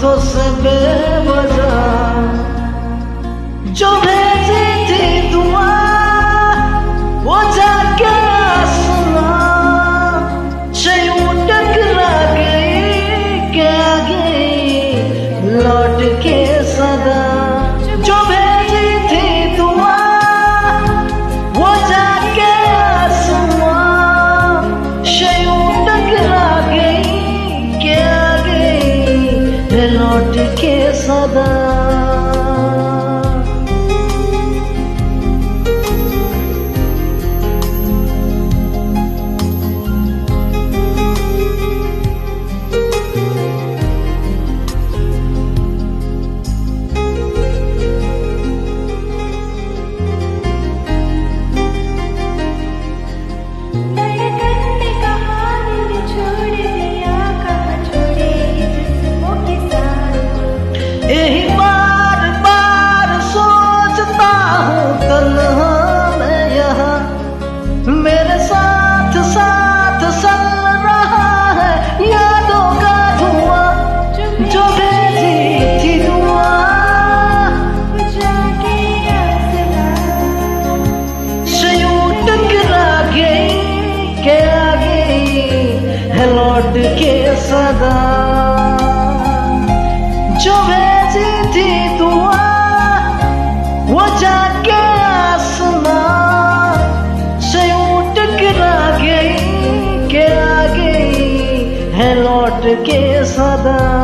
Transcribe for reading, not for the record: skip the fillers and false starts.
हाथों से बेवजह जो भेजी थी दुआ वो जाके सुना यूं टकरा गई के आगे लौट के सदा जो भेजी थी दुआ वो जाके सुना यूं टकरा गई के आगे लौट के सदा। यही बार बार सोचता हूँ तन्हा मैं यहाँ मेरे साथ साथ चल रहा है यादों का धुआं जो भेजी थी दुआ यूं टकरा गई के आगे है लौट के सदा जो भेजी थी दुआ वो जाके आसमां से यूं टकरा गई के आगे है लौट के सदा।